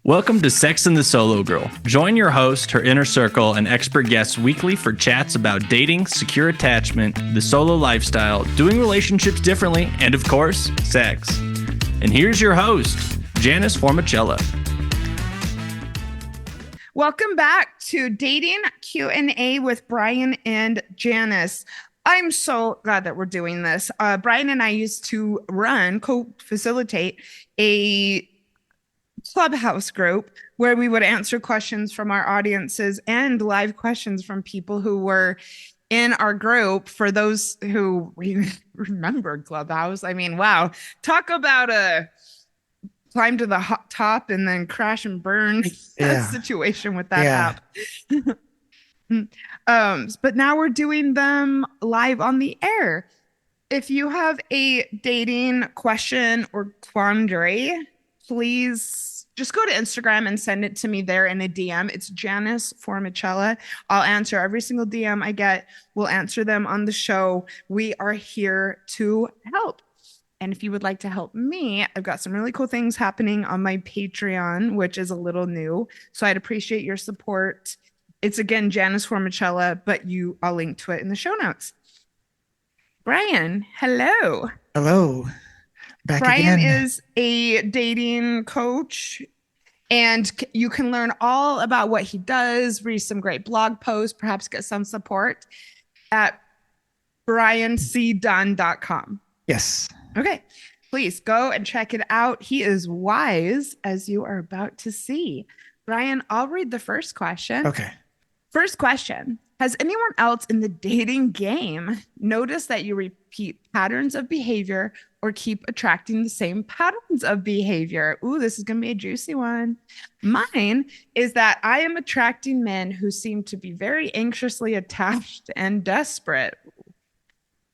Welcome to Sex and the Solo Girl. Join your host, her inner circle, and expert guests weekly for chats about dating, secure attachment, the solo lifestyle, doing relationships differently, and of course, sex. And here's your host, Janice Formichella. Welcome back to Dating Q&A with Brian and Janice. I'm so glad that we're doing this. Brian and I used to co-facilitate a Clubhouse group where we would answer questions from our audiences and live questions from people who were in our group. For those who remember Clubhouse, I mean, wow, talk about a climb to the top and then crash and burn situation with that app. But now we're doing them live on the air. If you have a dating question or quandary, please just go to Instagram and send it to me there in a DM. It's Janice Formichella. I'll answer every single DM I get. We'll answer them on the show. We are here to help. And if you would like to help me, I've got some really cool things happening on my Patreon, which is a little new. So I'd appreciate your support. It's again, Janice Formichella, but I'll link to it in the show notes. Brian, hello. Hello. Back Brian again. is a dating coach, and you can learn all about what he does, read some great blog posts, perhaps get some support at briancdunn.com. Yes. Okay, please go and check it out. He is wise, as you are about to see. Brian, I'll read the first question. Okay. First question. Has anyone else in the dating game noticed that you repeat patterns of behavior or keep attracting the same patterns of behavior? Ooh, this is going to be a juicy one. Mine is that I am attracting men who seem to be very anxiously attached and desperate,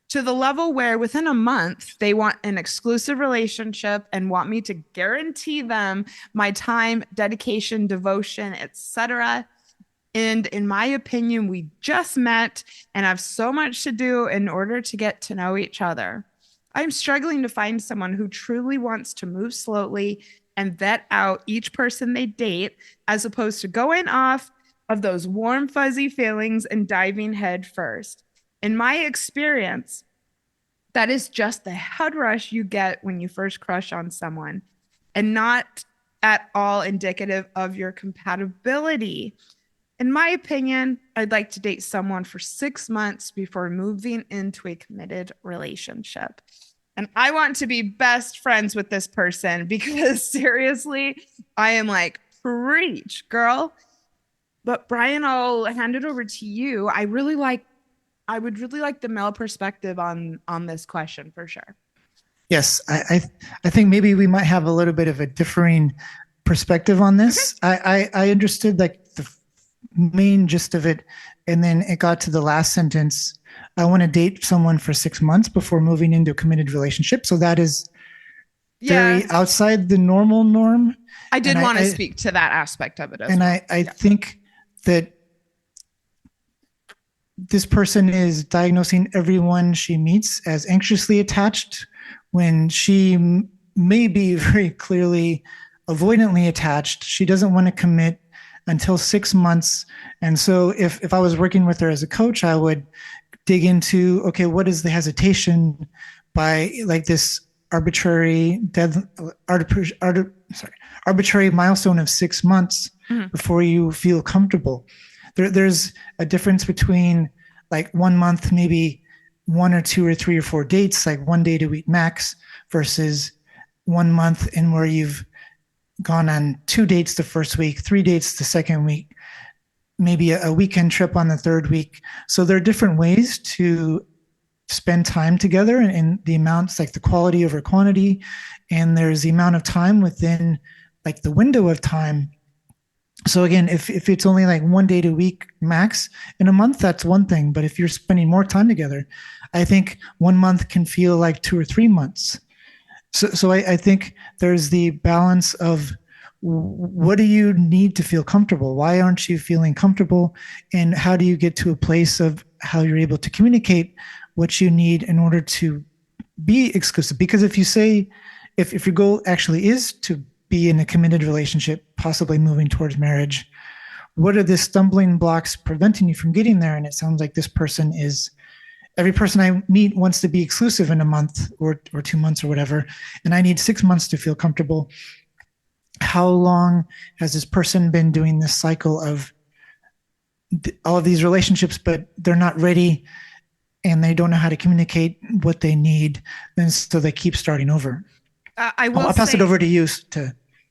to the level where within a month, they want an exclusive relationship and want me to guarantee them my time, dedication, devotion, etc. And in my opinion, we just met and have so much to do in order to get to know each other. I'm struggling to find someone who truly wants to move slowly and vet out each person they date, as opposed to going off of those warm, fuzzy feelings and diving head first. In my experience, that is just the head rush you get when you first crush on someone, and not at all indicative of your compatibility. In my opinion, I'd like to date someone for 6 months before moving into a committed relationship. And I want to be best friends with this person because seriously, I am like, preach, girl. But Brian, I'll hand it over to you. I would really like the male perspective on this question for sure. Yes, I think maybe we might have a little bit of a differing perspective on this. Okay. I understood like the main gist of it, and then it got to the last sentence. I want to date someone for 6 months before moving into a committed relationship. So that is very outside the normal norm. I did want to speak to that aspect of it as well. And I think that this person is diagnosing everyone she meets as anxiously attached when she may be very clearly avoidantly attached. She doesn't want to commit until 6 months. And so if I was working with her as a coach, I would dig into, okay, what is the hesitation by like this arbitrary milestone of 6 months before you feel comfortable. There's a difference between like 1 month, maybe 1 or 2 or 3 or 4 dates, like 1 date a week max, versus 1 month in where you've gone on 2 dates the first week, 3 dates the second week, maybe a weekend trip on the third week. So there are different ways to spend time together, and the amounts, like the quality over quantity, and there's the amount of time within like the window of time. So again, if it's only like 1 date a week max in a month, that's one thing. But if you're spending more time together, I think 1 month can feel like 2 or 3 months. So I think there's the balance of what do you need to feel comfortable? Why aren't you feeling comfortable? And how do you get to a place of how you're able to communicate what you need in order to be exclusive? Because if you say, if your goal actually is to be in a committed relationship, possibly moving towards marriage. What are the stumbling blocks preventing you from getting there? And it sounds like this person is, every person I meet wants to be exclusive in a month or 2 months or whatever. And I need 6 months to feel comfortable. How long has this person been doing this cycle of all of these relationships, but they're not ready and they don't know how to communicate what they need? And so they keep starting over. I'll pass it over to you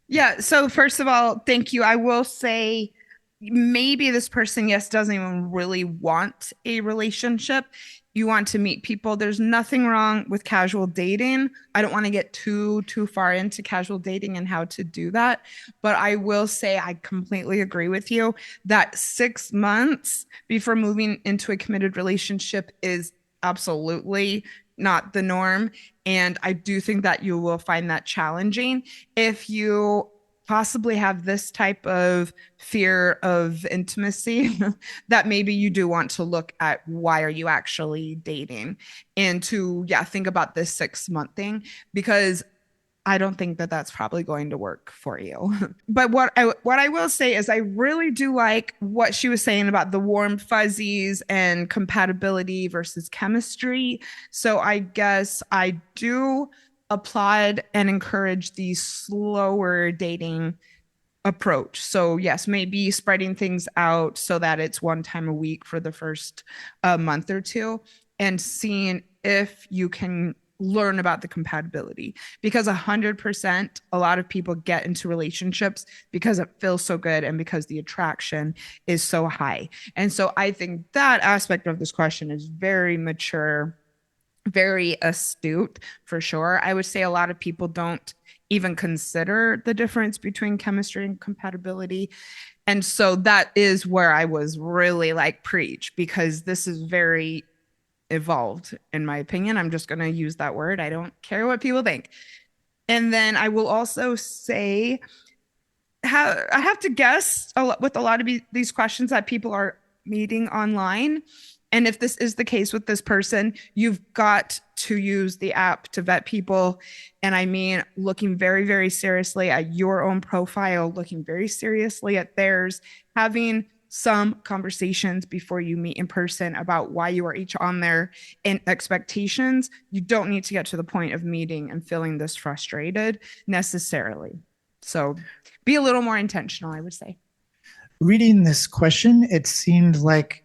Yeah. So first of all, thank you. I will say maybe this person, yes, doesn't even really want a relationship. You want to meet people. There's nothing wrong with casual dating. I don't want to get too far into casual dating and how to do that. But I will say I completely agree with you that 6 months before moving into a committed relationship is absolutely not the norm. And I do think that you will find that challenging if you possibly have this type of fear of intimacy that maybe you do want to look at why are you actually dating and to think about this 6 month thing, because I don't think that that's probably going to work for you. But what I will say is I really do like what she was saying about the warm fuzzies and compatibility versus chemistry. So I guess I do applaud and encourage the slower dating approach. So yes, maybe spreading things out so that it's one time a week for the first month or two and seeing if you can learn about the compatibility, because 100% a lot of people get into relationships because it feels so good and because the attraction is so high. And so I think that aspect of this question is very mature, very astute for sure. I would say a lot of people don't even consider the difference between chemistry and compatibility. And so that is where I was really like, preach, because this is very evolved, in my opinion. I'm just going to use that word. I don't care what people think. And then I will also say, I have to guess with a lot of these questions that people are meeting online. And if this is the case with this person, you've got to use the app to vet people. And I mean, looking very, very seriously at your own profile, looking very seriously at theirs, having some conversations before you meet in person about why you are each on there and expectations. You don't need to get to the point of meeting and feeling this frustrated necessarily. So be a little more intentional, I would say. Reading this question, it seemed like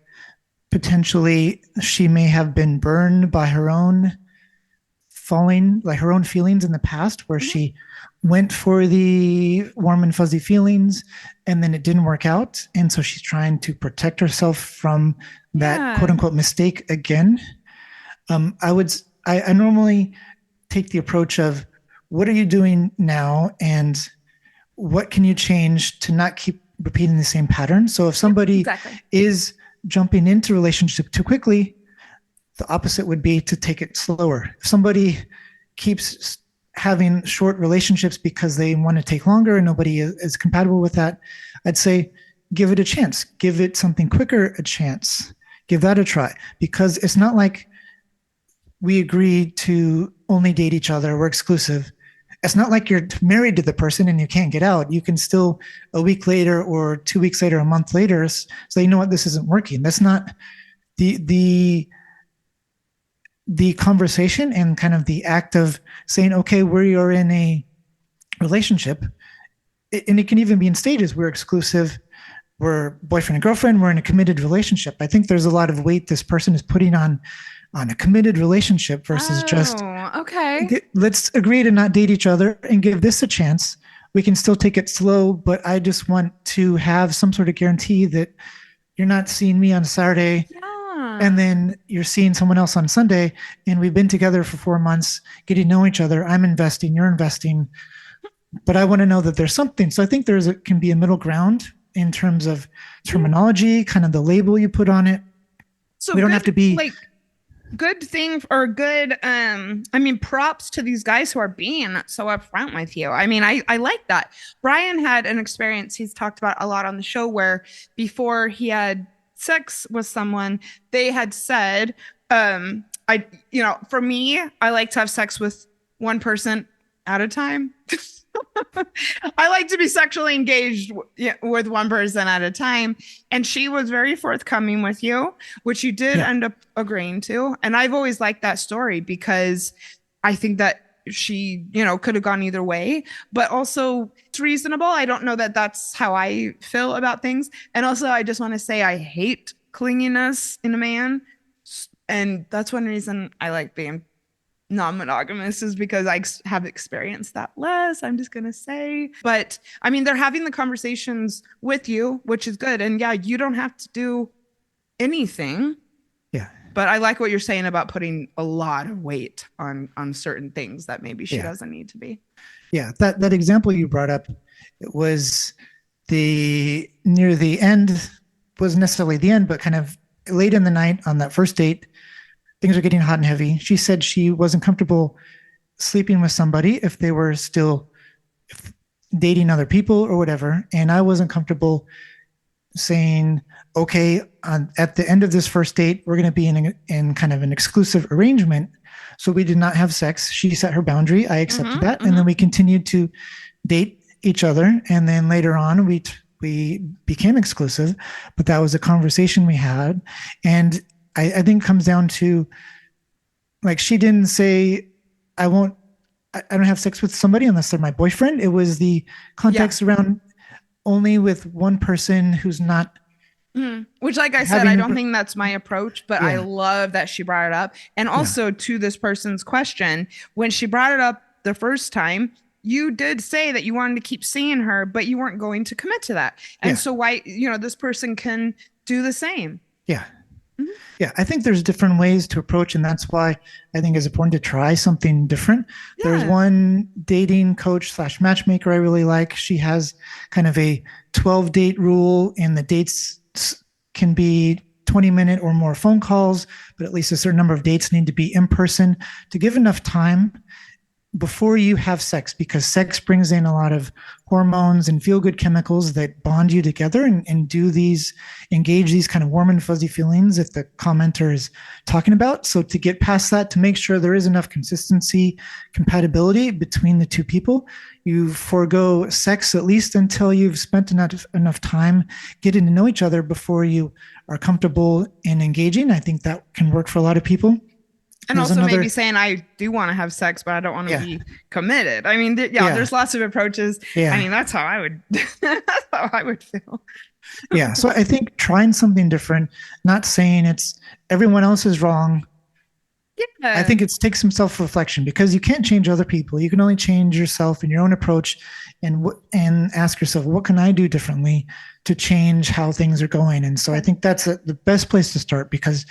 potentially she may have been burned by her own feelings in the past, where she went for the warm and fuzzy feelings and then it didn't work out. And so she's trying to protect herself from that quote unquote mistake again. I normally take the approach of, what are you doing now? And what can you change to not keep repeating the same pattern? So if somebody is jumping into a relationship too quickly, the opposite would be to take it slower. If somebody keeps having short relationships because they want to take longer and nobody is compatible with that, I'd say give it a chance. Give it something quicker a chance. Give that a try, because it's not like we agree to only date each other. We're exclusive. It's not like you're married to the person and you can't get out. You can still, a week later or 2 weeks later, a month later, say, you know what, this isn't working. That's not the conversation and kind of the act of saying, okay, we are in a relationship. And it can even be in stages. We're exclusive. We're boyfriend and girlfriend. We're in a committed relationship. I think there's a lot of weight this person is putting on a committed relationship versus let's agree to not date each other and give this a chance. We can still take it slow, but I just want to have some sort of guarantee that you're not seeing me on Saturday and then you're seeing someone else on Sunday, and we've been together for 4 months, getting to know each other. I'm investing, you're investing, but I want to know that there's something. So I think can be a middle ground in terms of terminology, kind of the label you put on it. So we don't have to be good thing or good props to these guys who are being so upfront with you. I mean, I like that. Brian had an experience he's talked about a lot on the show where before he had sex with someone, they had said, for me, I like to have sex with one person at a time. I like to be sexually engaged with one person at a time. And she was very forthcoming with you, which you did end up agreeing to. And I've always liked that story because I think that she, could have gone either way, but also it's reasonable. I don't know that that's how I feel about things. And also, I just want to say I hate clinginess in a man. And that's one reason I like being non-monogamous, is because I have experienced that less, I'm just going to say. But I mean, they're having the conversations with you, which is good. And yeah, you don't have to do anything. Yeah. But I like what you're saying about putting a lot of weight on certain things that maybe she doesn't need to be. Yeah. That example you brought up, it was near the end, wasn't necessarily the end, but kind of late in the night on that first date. Things are getting hot and heavy. She said she wasn't comfortable sleeping with somebody if they were still dating other people or whatever. And I wasn't comfortable saying, okay, at the end of this first date, we're going to be in kind of an exclusive arrangement. So we did not have sex. She set her boundary. I accepted that. And then we continued to date each other. And then later on, we became exclusive, but that was a conversation we had. And I think it comes down to, like, she didn't say, I don't have sex with somebody unless they're my boyfriend. It was the context around only with one person who's not. Which, like I said, I don't think that's my approach, but I love that she brought it up. And also to this person's question, when she brought it up the first time, you did say that you wanted to keep seeing her, but you weren't going to commit to that. And so why, this person can do the same. Yeah. Yeah, I think there's different ways to approach, and that's why I think it's important to try something different. Yeah. There's one dating coach / matchmaker I really like. She has kind of a 12-date rule, and the dates can be 20-minute or more phone calls, but at least a certain number of dates need to be in person to give enough time before you have sex, because sex brings in a lot of hormones and feel-good chemicals that bond you together and engage these kind of warm and fuzzy feelings that the commenter is talking about. So to get past that, to make sure there is enough consistency, compatibility between the two people, you forego sex at least until you've spent enough time getting to know each other before you are comfortable in engaging. I think that can work for a lot of people. And also maybe saying, I do want to have sex, but I don't want to be committed. I mean, there's lots of approaches. Yeah. I mean, that's how I would feel. Yeah. So I think trying something different, not saying it's everyone else is wrong. Yeah. I think it takes some self-reflection, because you can't change other people. You can only change yourself and your own approach, and ask yourself, what can I do differently to change how things are going? And so I think that's the best place to start, because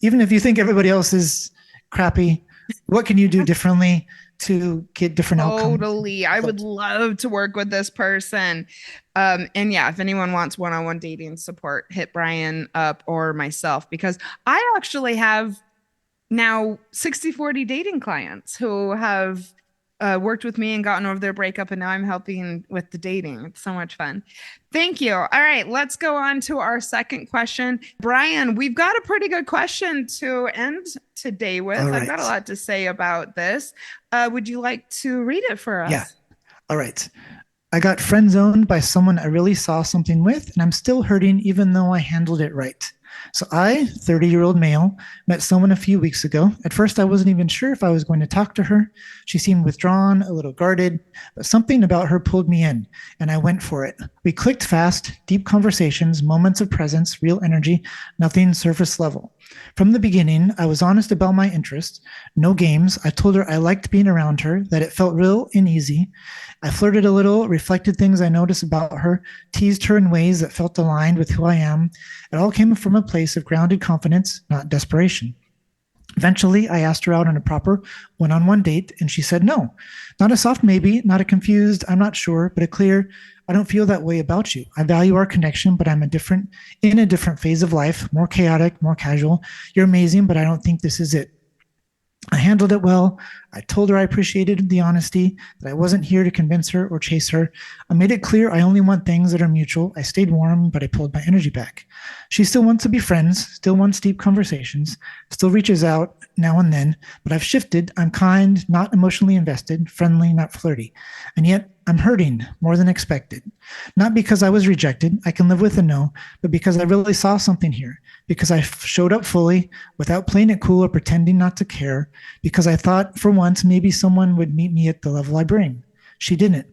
even if you think everybody else is crappy, what can you do differently to get different outcomes? Totally. I would love to work with this person. And yeah, if anyone wants one-on-one dating support, hit Brian up or myself, because I actually have now 60-40 dating clients who have worked with me and gotten over their breakup, and now I'm helping with the dating. It's so much fun. Thank you. All right, let's go on to our second question. Brian, we've got a pretty good question to end today with. Right. I've got a lot to say about this. Would you like to read it for us? Yeah. All right. I got friend zoned by someone I really saw something with, and I'm still hurting even though I handled it right. So I, 30-year-old male, met someone a few weeks ago. At first, I wasn't even sure if I was going to talk to her. She seemed withdrawn, a little guarded, but something about her pulled me in, and I went for it. We clicked fast, deep conversations, moments of presence, real energy, nothing surface level. From the beginning, I was honest about my interests. No games. I told her I liked being around her, that it felt real and easy. I flirted a little, reflected things I noticed about her, teased her in ways that felt aligned with who I am. It all came from a place of grounded confidence, not desperation. Eventually, I asked her out on a proper one-on-one date, and she said no. Not a soft maybe, not a confused, I'm not sure, but a clear, I don't feel that way about you. I value our connection, but I'm in a different phase of life, more chaotic, more casual. You're amazing, but I don't think this is it. I handled it well. I told her I appreciated the honesty, that I wasn't here to convince her or chase her. I made it clear I only want things that are mutual. I stayed warm, but I pulled my energy back. She still wants to be friends, still wants deep conversations, still reaches out now and then, but I've shifted. I'm kind, not emotionally invested, friendly, not flirty. And yet I'm hurting more than expected. Not because I was rejected, I can live with a no, but because I really saw something here, because I showed up fully without playing it cool or pretending not to care, because I thought for once maybe someone would meet me at the level I bring. She didn't.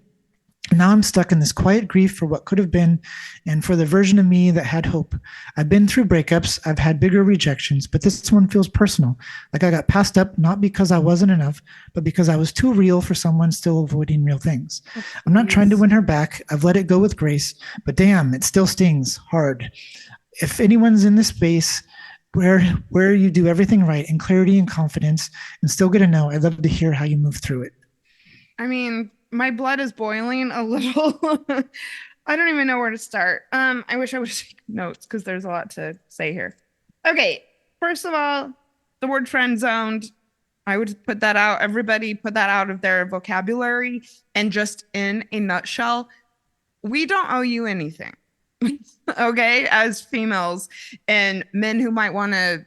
Now I'm stuck in this quiet grief for what could have been and for the version of me that had hope. I've been through breakups, I've had bigger rejections, but this one feels personal. Like I got passed up, not because I wasn't enough, but because I was too real for someone still avoiding real things. I'm not trying to win her back. I've let it go with grace, but damn, it still stings hard. If anyone's in this space where you do everything right in clarity and confidence and still get a no, I'd love to hear how you move through it. I mean, my blood is boiling a little. I don't even know where to start. I wish I would take notes because there's a lot to say here. Okay, first of all, the word friend zoned, I would put that out. Everybody put that out of their vocabulary. And just in a nutshell, we don't owe you anything. Okay, as females and men who might want to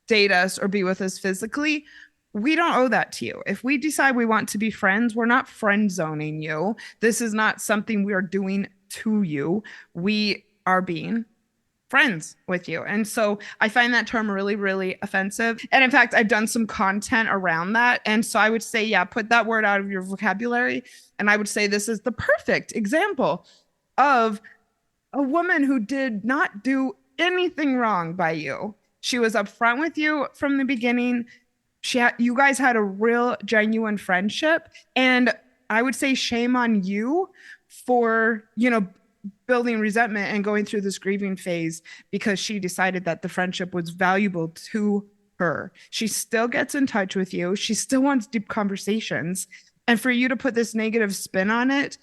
date us or be with us physically, we don't owe that to you. If we decide we want to be friends, we're not friend zoning you. This is not something we are doing to you. We are being friends with you. And so I find that term really, really offensive. And in fact, I've done some content around that. And so I would say, yeah, put that word out of your vocabulary. And I would say this is the perfect example of a woman who did not do anything wrong by you. She was upfront with you from the beginning. You guys had a real genuine friendship, and I would say shame on you for, building resentment and going through this grieving phase because she decided that the friendship was valuable to her. She still gets in touch with you. She still wants deep conversations. And for you to put this negative spin on it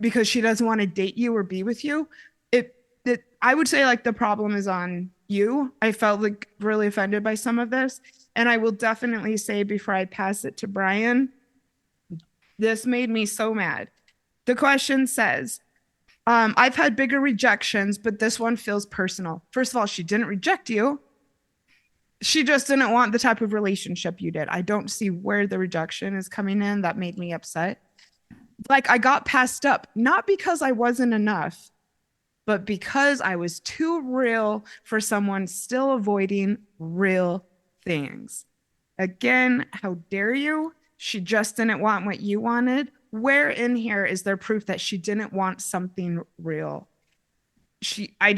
because she doesn't want to date you or be with you, I would say like the problem is on you. I felt like really offended by some of this. And I will definitely say before I pass it to Brian, this made me so mad. The question says, I've had bigger rejections, but this one feels personal. First of all, she didn't reject you. She just didn't want the type of relationship you did. I don't see where the rejection is coming in. That made me upset. Like I got passed up, not because I wasn't enough, but because I was too real for someone still avoiding real things. Again, how dare you? She just didn't want what you wanted. Where in here is there proof that she didn't want something real? I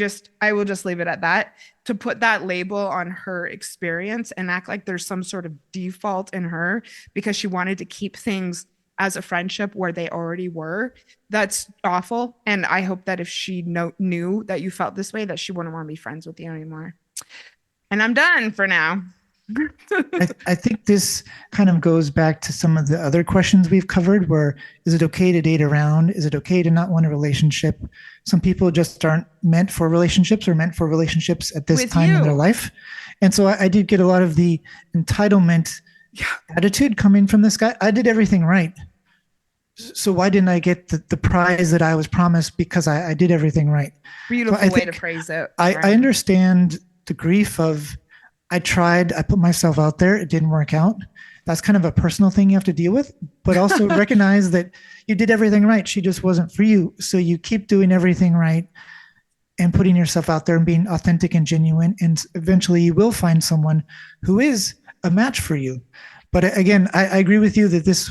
will just leave it at that. To put that label on her experience and act like there's some sort of default in her because she wanted to keep things as a friendship where they already were, that's awful. And I hope that if she knew that you felt this way, that she wouldn't want to be friends with you anymore. And I'm done for now. I think this kind of goes back to some of the other questions we've covered where is it okay to date around? Is it okay to not want a relationship? Some people just aren't meant for relationships or meant for relationships at this time in their life. And so I did get a lot of the entitlement attitude coming from this guy. I did everything right. So why didn't I get the prize that I was promised because I did everything right? Beautiful way to phrase it. I understand the grief of I tried, I put myself out there, it didn't work out. That's kind of a personal thing you have to deal with, but also recognize that you did everything right. She just wasn't for you. So you keep doing everything right and putting yourself out there and being authentic and genuine. And eventually you will find someone who is a match for you. But again, I agree with you that this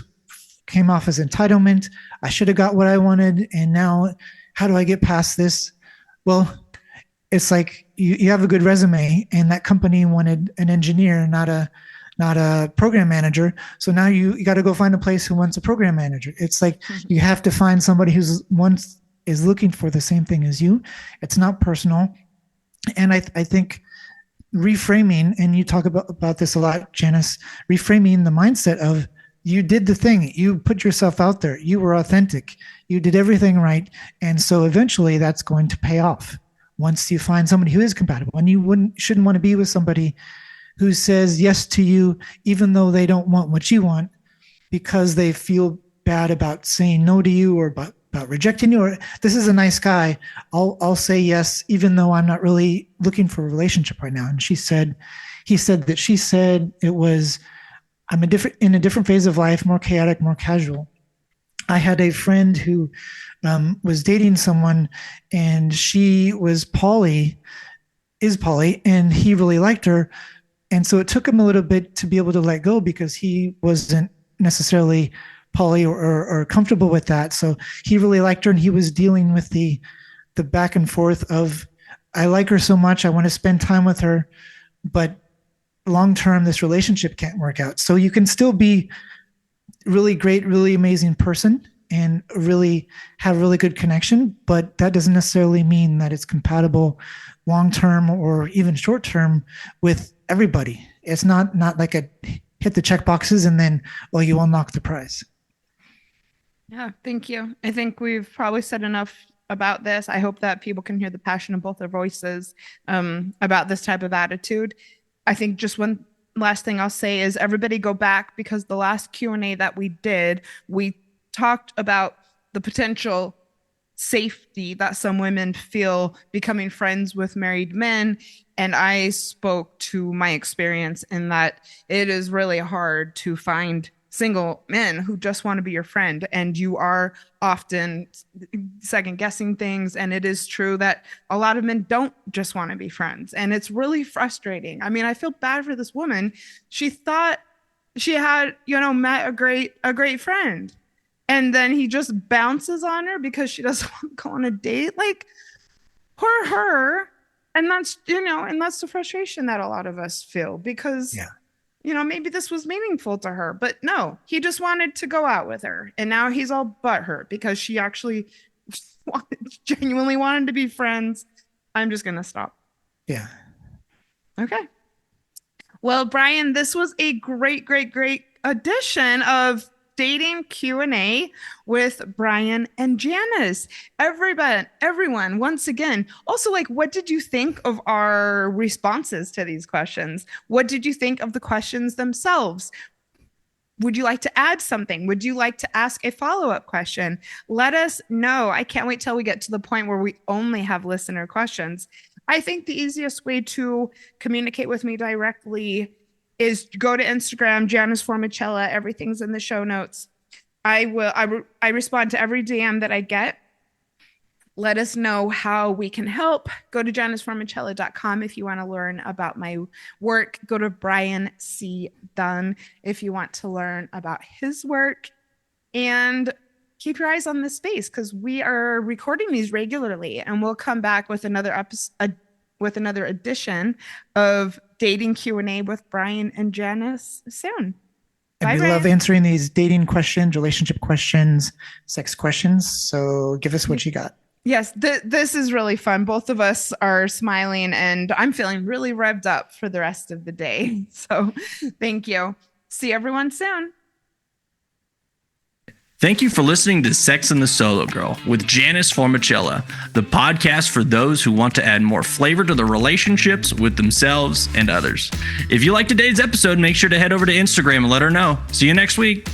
came off as entitlement. I should have got what I wanted. And now how do I get past this? Well, it's like you have a good resume and that company wanted an engineer, not a program manager. So now you got to go find a place who wants a program manager. It's like you have to find somebody who's is looking for the same thing as you. It's not personal. And I think reframing, and you talk about this a lot, Janice, reframing the mindset of you did the thing, you put yourself out there, you were authentic, you did everything right. And so eventually that's going to pay off once you find somebody who is compatible. And you shouldn't want to be with somebody who says yes to you even though they don't want what you want because they feel bad about saying no to you or about rejecting you, or this is a nice guy, I'll say yes even though I'm not really looking for a relationship right now. And he said it was, I'm in a different phase of life, more chaotic, more casual. I had a friend who was dating someone, and she was is poly, and he really liked her. And so it took him a little bit to be able to let go because he wasn't necessarily poly or comfortable with that. So he really liked her, and he was dealing with the back and forth of, I like her so much, I want to spend time with her, but long term, this relationship can't work out. So you can still be really great, really amazing person and really have really good connection, but that doesn't necessarily mean that it's compatible long term or even short term with everybody. It's not like a hit the check boxes and then, well, you unlock the prize. Yeah, thank you. I think we've probably said enough about this. I hope that people can hear the passion of both our voices about this type of attitude. I think just one last thing I'll say is everybody go back, because the last Q&A that we did, we talked about the potential safety that some women feel becoming friends with married men. And I spoke to my experience in that it is really hard to find single men who just want to be your friend, and you are often second guessing things. And it is true that a lot of men don't just want to be friends, and it's really frustrating. I mean, I feel bad for this woman. She thought she had, met a great friend, and then he just bounces on her because she doesn't want to go on a date. Like, poor her. And that's, and that's the frustration that a lot of us feel, because maybe this was meaningful to her, but no, he just wanted to go out with her. And now he's all butthurt because she actually genuinely wanted to be friends. I'm just going to stop. Yeah. Okay. Well, Brian, this was a great edition of Dating Q&A with Brian and Janice. Everyone, once again, also, what did you think of our responses to these questions? What did you think of the questions themselves? Would you like to add something? Would you like to ask a follow-up question? Let us know. I can't wait till we get to the point where we only have listener questions. I think the easiest way to communicate with me directly is go to Instagram, Janice Formichella. Everything's in the show notes. I respond to every DM that I get. Let us know how we can help. Go to janiceformichella.com if you want to learn about my work. Go to Brian C. Dunn if you want to learn about his work. And keep your eyes on this space, because we are recording these regularly, and we'll come back with another edition of Dating Q&A with Brian and Janice soon. And Bye, we Brian. love answering these dating questions, relationship questions, sex questions. So give us what you got. Yes, this is really fun. Both of us are smiling, and I'm feeling really revved up for the rest of the day. So thank you. See everyone soon. Thank you for listening to Sex and the Solo Girl with Janice Formichella, the podcast for those who want to add more flavor to their relationships with themselves and others. If you liked today's episode, make sure to head over to Instagram and let her know. See you next week.